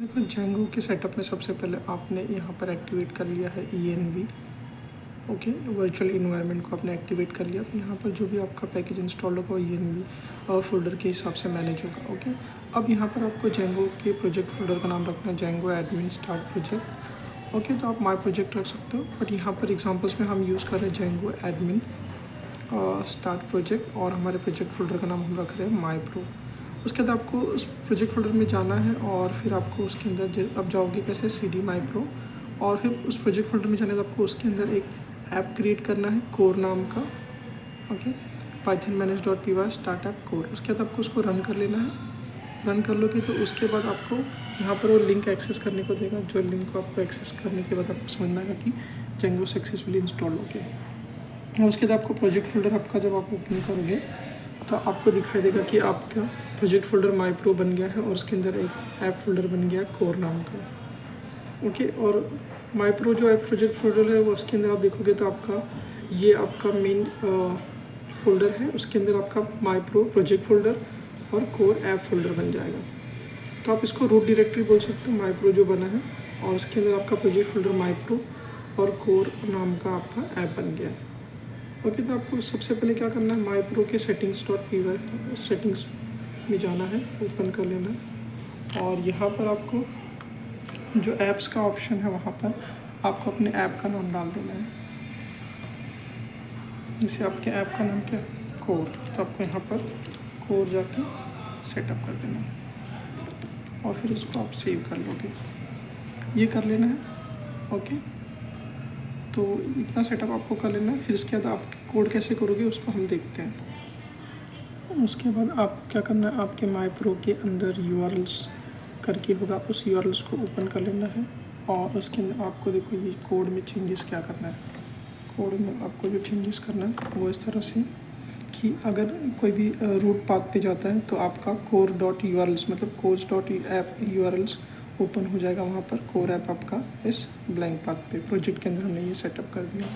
देखो जेंगो के सेटअप में सबसे पहले आपने यहाँ पर एक्टिवेट कर लिया है ENV। ओके, वर्चुअल इन्वायरमेंट को आपने एक्टिवेट कर लिया। यहाँ पर जो भी आपका पैकेज इंस्टॉल होगा वो ENV और फोल्डर के हिसाब से मैनेज होगा। ओके, अब यहाँ पर आपको जेंगो के प्रोजेक्ट फोल्डर का नाम रखना है Django admin start project. Okay, तो आप माई प्रोजेक्ट रख सकते हो, बट यहाँ पर एग्जाम्पल्स में हम यूज़ कर रहे हैं जेंगो एडमिन स्टार्ट प्रोजेक्ट और हमारे प्रोजेक्ट फोल्डर का नाम हम रख रहे हैं माई प्रो। उसके बाद आपको उस प्रोजेक्ट फोल्डर में जाना है और फिर आपको उसके अंदर अब जाओगे कैसे CD माई प्रो, और फिर उस प्रोजेक्ट फोल्डर में जाने तो आपको उसके अंदर एक ऐप क्रिएट करना है कोर नाम का। Okay, python-manage.py start app core. उसके बाद आपको उसको रन कर लेना है। रन कर लोगे तो उसके बाद आपको यहाँ पर वो लिंक एक्सेस करने को देगा, जो लिंक को आपको एक्सेस करने के बाद आपको समझना है कि जेंगो सक्सेसफुली इंस्टॉल हो गया। उसके बाद आपको प्रोजेक्ट फोल्डर आपका जब आप ओपन करोगे तो आपको दिखाई देगा कि आपका प्रोजेक्ट फोल्डर माई प्रो बन गया है और उसके अंदर एक ऐप फोल्डर बन गया कोर नाम का। ओके, और माई प्रो जो ऐप प्रोजेक्ट फोल्डर है वो उसके अंदर आप देखोगे तो आपका ये आपका मेन फोल्डर है। उसके अंदर आपका माई प्रो प्रोजेक्ट फोल्डर और कोर ऐप फोल्डर बन जाएगा। तो आप इसको रूट डायरेक्टरी बोल सकते हो माई प्रो जो बना है, और उसके अंदर आपका प्रोजेक्ट फोल्डर माई प्रो और कोर नाम का आपका ऐप बन गया है। ओके, तो आपको सबसे पहले क्या करना है, माई प्रो के settings.py सेटिंग्स में जाना है, ओपन कर लेना है, और यहाँ पर आपको जो ऐप्स का ऑप्शन है वहाँ पर आपको अपने ऐप का नाम डाल देना है। जैसे आपके ऐप का नाम क्या है, कोर, तो आपको यहाँ पर कोर जाके सेटअप कर देना है और फिर इसको आप सेव कर लोगे, ये कर लेना है। ओके, तो इतना सेटअप आपको कर लेना है। फिर इसके बाद आप कोड कैसे करोगे उसको हम देखते हैं। उसके बाद आप क्या करना है, आपके माई प्रो के अंदर URLs करके होगा, उस URLs को ओपन कर लेना है और उसके अंदर आपको देखो ये कोड में चेंजेस क्या करना है। कोड में आपको जो चेंजेस करना है वो इस तरह से कि अगर कोई भी रूट पाथ पे जाता है तो आपका core.urls मतलब course.app URLs ओपन हो जाएगा वहाँ पर। कोर ऐप आपका इस ब्लैंक पाथ पे प्रोजेक्ट के अंदर हमने ये सेटअप कर दिया।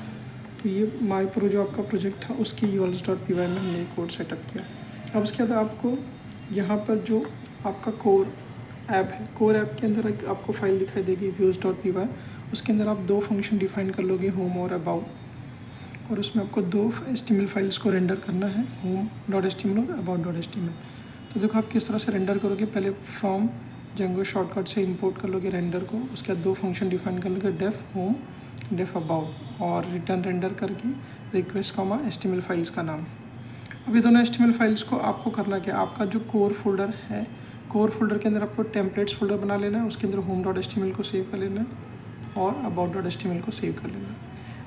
तो ये माई प्रो जो आपका प्रोजेक्ट था उसकी urls.py में हमने ये कोड सेटअप किया। अब उसके बाद आपको यहाँ पर जो आपका कोर ऐप है, कोर ऐप के अंदर एक आपको फाइल दिखाई देगी views.py। उसके अंदर आप दो फंक्शन डिफाइन कर लोगे, होम और अबाउट, और उसमें आपको दो HTML फाइल्स को रेंडर करना है, home.html और about.html। तो देखो आप किस तरह से रेंडर करोगे, पहले फ्रॉम जेंगो शॉर्टकट से इंपोर्ट कर लोगे रेंडर को, उसके बाद दो फंक्शन डिफाइन कर लोगे, डेफ होम डेफ अबाउट, और रिटर्न रेंडर करके रिक्वेस्ट कॉमा HTML फाइल्स का नाम। अब ये दोनों HTML फाइल्स को आपको करना क्या, आपका जो कोर फोल्डर है, कोर फोल्डर के अंदर आपको टेम्पलेट्स फोल्डर बना लेना है, उसके अंदर home.html को सेव कर लेना है और about.html को सेव कर लेना है।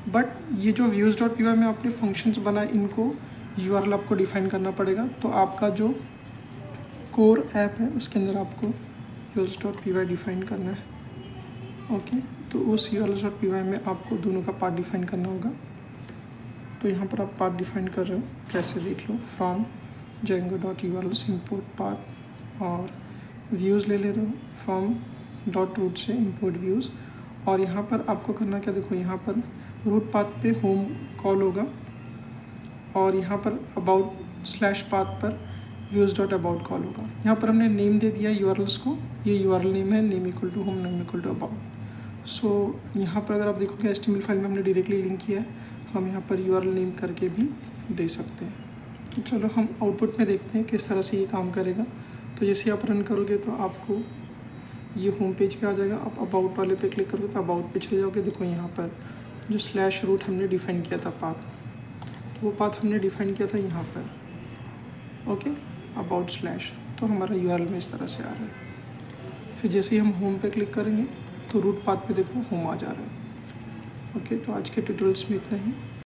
बट ये जो views.py में आपने फंक्शंस बनाए इनको URL आपको डिफाइन करना पड़ेगा। तो आपका जो कोर ऐप है उसके अंदर आपको views.py डिफाइन करना है। ओके, तो उस urls.py में आपको दोनों का पार्ट डिफाइन करना होगा। तो यहाँ पर आप पार्ट डिफाइन कर रहे हो, कैसे देख लो, फ्रॉम जेंगो.urls इम्पोर्ट पार्ट, और व्यूज़ ले रहे हो फ्रॉम .root से इम्पोर्ट व्यूज़, और यहाँ पर आपको करना क्या, देखो यहाँ पर रूट पाथ पे होम कॉल होगा और यहाँ पर अबाउट /पाथ पर views.about कॉल होगा। यहाँ पर हमने नेम दे दिया URLs को, ये URL नेम है, name equal to home, name equal to about. So यहाँ पर अगर आप देखोगे HTML फाइल में हमने डायरेक्टली लिंक किया है, हम यहाँ पर URL नेम करके भी दे सकते हैं। तो चलो हम आउटपुट में देखते हैं किस तरह से ये काम करेगा। तो जैसे आप रन करोगे तो आपको ये होम पेज पे आ जाएगा। आप अबाउट वाले पे क्लिक करोगे तो अबाउट पे चले जाओगे। देखो यहाँ पर जो /root हमने डिफाइन किया था पाथ, तो वो पाथ हमने डिफाइन किया था यहाँ पर। ओके, अबाउट / तो हमारा URL में इस तरह से आ रहा है। फिर जैसे ही हम होम पे क्लिक करेंगे तो रूट पाथ पे देखो होम आ जा रहा है। ओके, तो आज के ट्यूटोरियल्स में इतना ही।